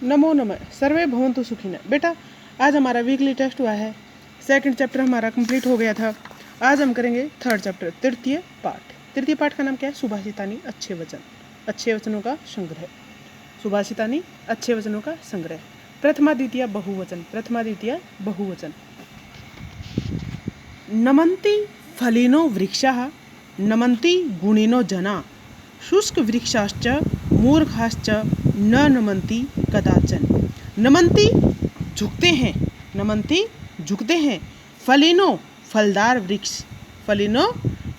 नमो नमः। सर्वे भवन्तु सुखिनः। बेटा आज हमारा वीकली टेस्ट हुआ है। सेकंड चैप्टर हमारा कंप्लीट हो गया था। आज हम करेंगे थर्ड चैप्टर, तृतीय पाठ। तृतीय पाठ का नाम क्या है? सुभाषितानी अच्छे वचन, अच्छे वचनों का संग्रह। सुभाषितानी अच्छे वचनों का संग्रह। प्रथमा द्वितीय बहुवचन, प्रथमा द्वितीय बहुवचन। नमन्ति फलिनो वृक्षाः, नमन्ति गुणिनो जना, शुष्क वृक्षाश्च मूर्खाश्च न नमन्ति कदाचन। नमन्ति झुकते हैं, नमन्ति झुकते हैं। फलिनो फलदार वृक्ष, फलिनो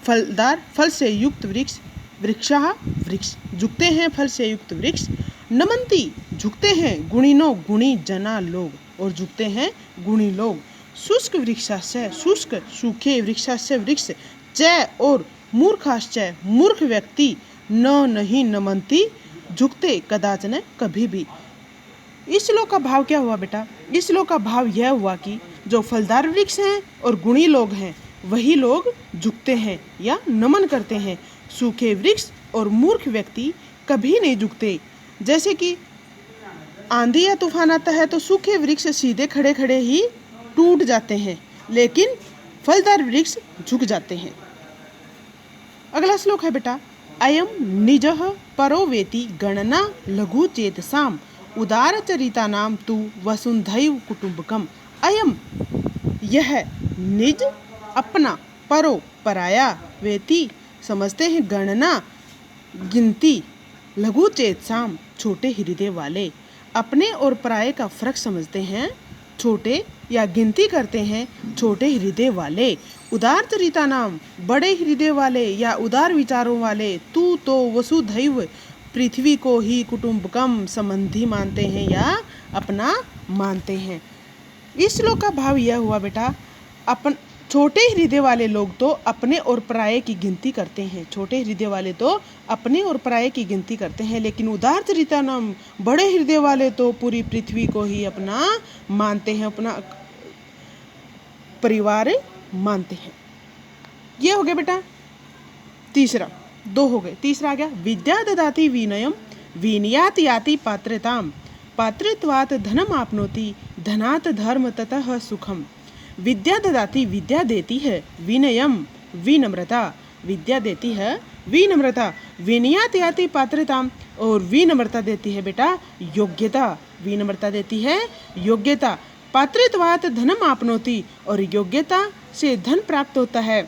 फलदार फल से युक्त वृक्ष, वृक्षाः वृक्ष झुकते हैं, फल से युक्त वृक्ष। नमन्ति झुकते हैं, गुणिनो गुणी जना लोग, और झुकते हैं गुणी लोग। शुष्क वृक्षाश्च शुष्क सूखे वृक्षाश्च वृक्ष, च और मूर्खाश्च मूर्ख व्यक्ति, न नहीं नमन्ति झुकते कदाचन कभी भी। इस श्लोक का भाव क्या हुआ बेटा? इस श्लोक का भाव यह हुआ कि जो फलदार वृक्ष हैं और गुणी लोग हैं वही लोग झुकते हैं या नमन करते हैं। सूखे वृक्ष और मूर्ख व्यक्ति कभी नहीं झुकते। जैसे कि आंधी या तूफान आता है तो सूखे वृक्ष सीधे खड़े खड़े ही टूट जाते हैं, लेकिन फलदार वृक्ष झुक जाते हैं। अगला श्लोक है बेटा, अयम निजः परो वेति गणना लघु चेतसाम, उदार चरिता नाम तु वसुंधैव कुटुंबकम। अयम यह, निज अपना, परो पराया, वेति समझते हैं, गणना गिनती, लघु चेतसाम छोटे हृदय वाले। अपने और पराये का फर्क समझते हैं, छोटे या गिनती करते हैं छोटे हृदय वाले। उदार चरिता नाम बड़े हृदय वाले या उदार विचारों वाले। तू तो वसुधैव पृथ्वी को ही कुटुंबकम संबंधी मानते हैं या अपना मानते हैं। इस श्लोक का भाव यह हुआ बेटा, अपन छोटे हृदय वाले लोग तो अपने और पराये की गिनती करते हैं, छोटे हृदय वाले तो अपने और पराये की गिनती करते हैं, लेकिन उदार चरिता नाम बड़े हृदय वाले तो पूरी पृथ्वी को ही अपना मानते हैं, अपना परिवार मानते हैं। ये हो गया बेटा तीसरा, दो हो गए। तीसरा आ गया, विद्या ददाति विनयम, विनयात याति पात्रताम, पात्रित्वात् धनम आपनोति, धनात् धर्म ततः सुखम। विद्या ददाति विद्या देती है, विनयम विनम्रता विद्या देती है, विनम्रता विनयात याति पात्रताम, और विनम्रता देती है बेटा योग्यता, विनम्रता देती है योग्यता। पात्रित्वात् धनम आपनोति, और योग्यता से धन प्राप्त होता है,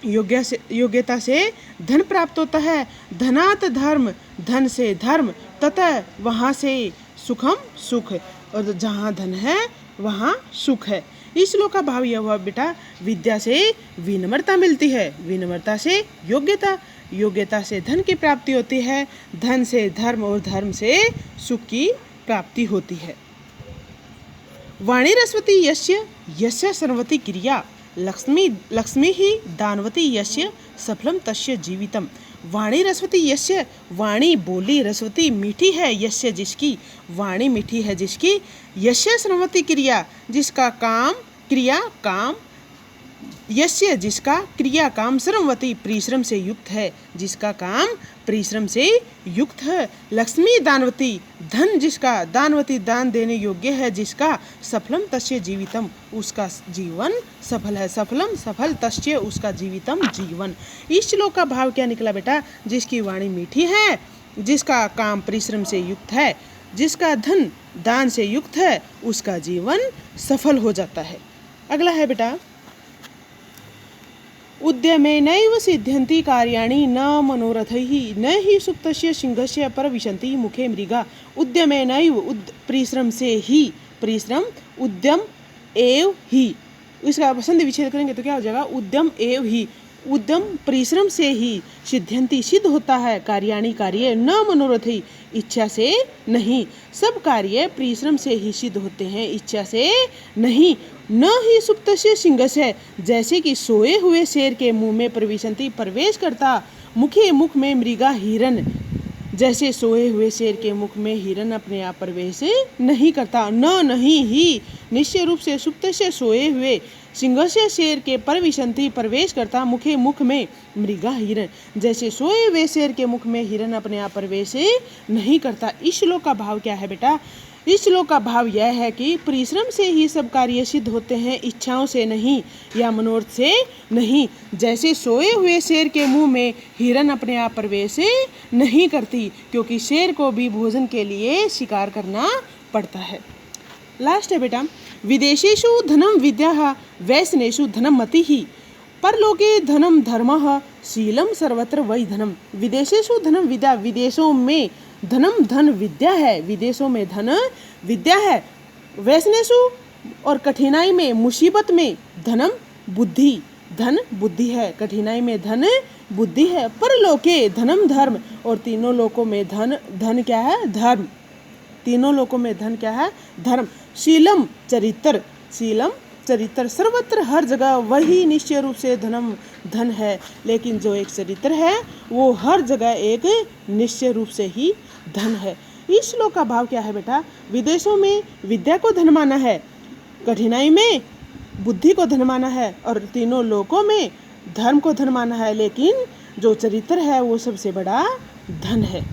योग्यता से धन प्राप्त होता है। धनात् धर्म, धन से धर्म, ततः वहाँ से सुखम सुख, और जहाँ धन है वहाँ सुख है। इस श्लोक का भाव यह हुआ बेटा, विद्या से विनम्रता मिलती है, विनम्रता से योग्यता, योग्यता से धन की प्राप्ति होती है, धन से धर्म, और धर्म से सुख की प्राप्ति होती है। वाणी रस्वती यस्य यस्य सर्वति क्रिया, लक्ष्मी ही दानवती यस्य सफलम तस्य जीवितम। वाणी रस्वती यस्य, वाणी बोली, रस्वती मीठी है, यस्य जिसकी, वाणी मीठी है जिसकी, यस्य सर्वति क्रिया जिसका काम, क्रिया काम, यस्य जिसका, क्रिया काम, श्रमवती परिश्रम से युक्त है, जिसका काम परिश्रम से युक्त है। लक्ष्मी दानवती धन जिसका, दानवती दान देने योग्य है जिसका, सफलम तस्य जीवितम उसका जीवन सफल है, सफलम सफल तस्य उसका जीवितम जीवन। इस श्लोक का भाव क्या निकला बेटा? जिसकी वाणी मीठी है, जिसका काम परिश्रम से युक्त है, जिसका धन दान से युक्त है, उसका जीवन सफल हो जाता है। अगला है बेटा, उद्यमेनैव सिद्ध्यन्ति कार्याणि न मनोरथैः, न हि सुप्तस्य सिंहस्य परविशन्ति मुखे मृगा। उद्यमेनैव, परिश्रम से ही, परिश्रम, उद्यम एव ही, इसका संधि विच्छेद करेंगे तो क्या हो जाएगा? उद्यम एव ही, उद्यम परिश्रम से ही, सिद्ध्यन्ति सिद्ध होता है, कार्याणि कार्य, न मनोरथी इच्छा से नहीं, सब कार्य परिश्रम से ही सिद्ध होते हैं, इच्छा से नहीं। न ही सुप्तस्य सिंहस्य, जैसे कि सोए हुए शेर के मुंह में प्रविशन्ति प्रवेश करता, मुखे मुख में मृगा हिरन, जैसे सोए हुए शेर के मुख में हिरन अपने आप प्रवेश नहीं करता। न नहीं ही, निश्चय रूप से सुप्त से सोए हुए सिंहस्य शेर के परविशंति प्रवेश करता मुखे मुख में मृगा हिरण। जैसे सोए हुए शेर के मुख में हिरण अपने आप प्रवेश नहीं करता। इस श्लोक का भाव क्या है बेटा? इस श्लोक का भाव यह है कि परिश्रम से ही सब कार्य सिद्ध होते हैं, इच्छाओं से नहीं या मनोरथ से नहीं। जैसे सोए हुए शेर के मुंह में हिरण अपने आप प्रवेश नहीं करती, क्योंकि शेर को भी भोजन के लिए शिकार करना पड़ता है। लास्ट है बेटा, विदेशेषु धनम विद्या वैश्नेषु धनम मति परलोके धनम धर्म शीलम सर्वत्र वही धनम। विदेशेषु धनम विद्या, विदेशों में धनम धन विद्या है, विदेशों में धन विद्या है। वैश्नेषु और कठिनाई में मुसीबत में धनम बुद्धि, धन बुद्धि है, कठिनाई में धन बुद्धि है। परलोके धनम धर्म, और तीनों लोकों में धन क्या है? धर्म। तीनों लोकों में धन क्या है? धर्म। शीलम चरित्र, शीलम चरित्र, सर्वत्र हर जगह वही निश्चय रूप से धन है, लेकिन जो एक चरित्र है वो हर जगह एक निश्चय रूप से ही धन है। इस श्लोक का भाव क्या है बेटा? विदेशों में विद्या को धन माना है, कठिनाई में बुद्धि को धन माना है, और तीनों लोकों में धर्म को धन माना है, लेकिन जो चरित्र है वो सबसे बड़ा धन है।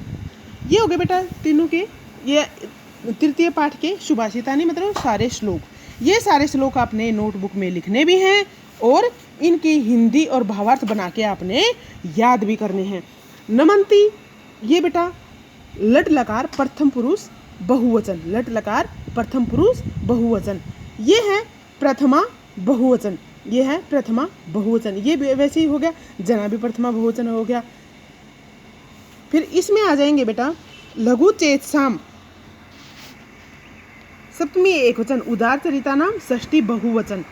ये हो गए बेटा तीनों के, ये तृतीय पाठ के सुभाषितानि मतलब सारे श्लोक। ये सारे श्लोक आपने नोटबुक में लिखने भी हैं और इनकी हिंदी और भावार्थ बना के आपने याद भी करने हैं। नमन्ति, ये बेटा लट लकार प्रथम पुरुष बहुवचन, लट लकार प्रथम पुरुष बहुवचन, ये है प्रथमा बहुवचन, ये है प्रथमा बहुवचन। ये वैसे ही हो गया, जना भी प्रथमा बहुवचन हो गया। फिर इसमें आ जाएंगे बेटा लघु चेतसाम सप्तमी एकवचन, उदार चरिता नाम षष्ठी बहुवचन,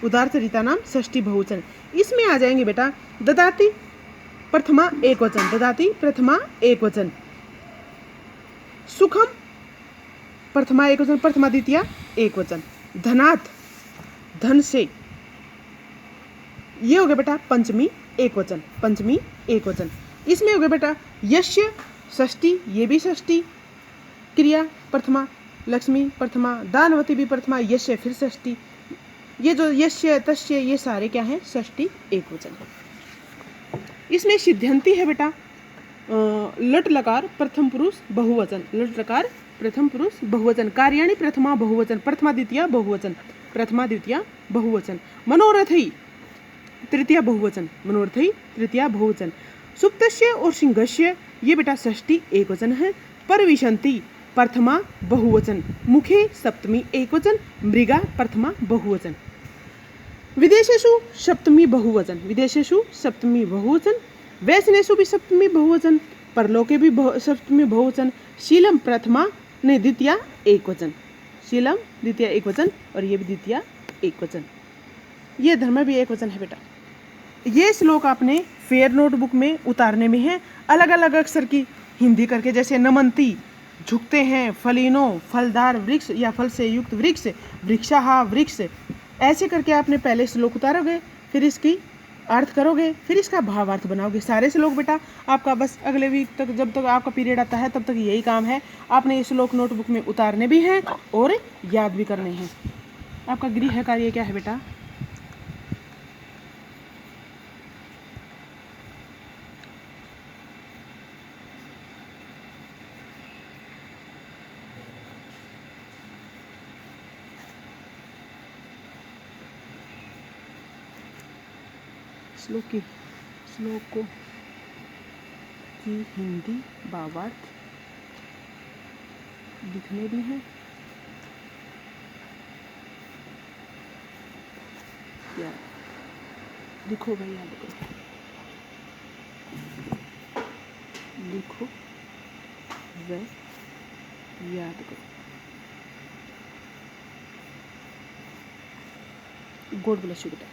उदार चरिता नाम षष्ठी बहुवचन। इसमें आ जाएंगे बेटा ददाति प्रथमा एकवचन, ददाति प्रथमा एकवचन, सुखम प्रथमा एकवचन, प्रथमा द्वितीया एकवचन, धनात् धन से, ये हो गया बेटा पंचमी एकवचन, पंचमी एकवचन। इसमें हो गया बेटा यस्य षष्ठी, ये भी षष्ठी क्रिया प्रथमा, लक्ष्मी प्रथमा, दानवती भी प्रथमा, यस्य फिर षष्ठी। ये जो यस्य तस्य ये सारे क्या हैं? षष्ठी एकवचन है। इसमें सिद्ध्यंती है बेटा लट लकार प्रथम पुरुष बहुवचन, लट लकार प्रथम पुरुष बहुवचन, कार्याणि प्रथमा बहुवचन, प्रथमा द्वितीया बहुवचन, प्रथमा द्वितीया बहुवचन, मनोरथई तृतीया बहुवचन, मनोरथई तृतीया बहुवचन, सुप्तस्य और सिंहस्य ये बेटा षष्ठी एकवचन है। परविशंति प्रथमा बहुवचन, मुखे सप्तमी एकवचन, मृगा प्रथमा बहुवचन। विदेशेषु सप्तमी बहुवचन, विदेशेषु सप्तमी बहुवचन, वैश्नेषु भी सप्तमी बहुवचन, परलोके भी सप्तमी बहुवचन, शीलम प्रथमा ने द्वितीया एकवचन, शीलम द्वितीया एकवचन, और ये भी द्वितीया एकवचन। ये धर्म भी एकवचन है बेटा। ये श्लोक आपने फेयर नोटबुक में उतारने में है, अलग अलग अक्षर की हिंदी करके, जैसे नमन्ति झुकते हैं, फलीनो फलदार वृक्ष या फल से युक्त वृक्ष, वृक्षाहा वृक्ष, ऐसे करके आपने पहले श्लोक उतारोगे, फिर इसकी अर्थ करोगे, फिर इसका भावार्थ बनाओगे। सारे श्लोक बेटा आपका बस अगले वीक तक, जब तक आपका पीरियड आता है तब तक यही काम है, आपने ये श्लोक नोटबुक में उतारने भी हैं और याद भी करने हैं। आपका गृह कार्य क्या है बेटा? श्लोकों की हिंदी भावार्थ लिखने भी हैं, यार लिखो भाई, याद करो, लिखो व याद करो। गॉड ब्लेस यू बेटा।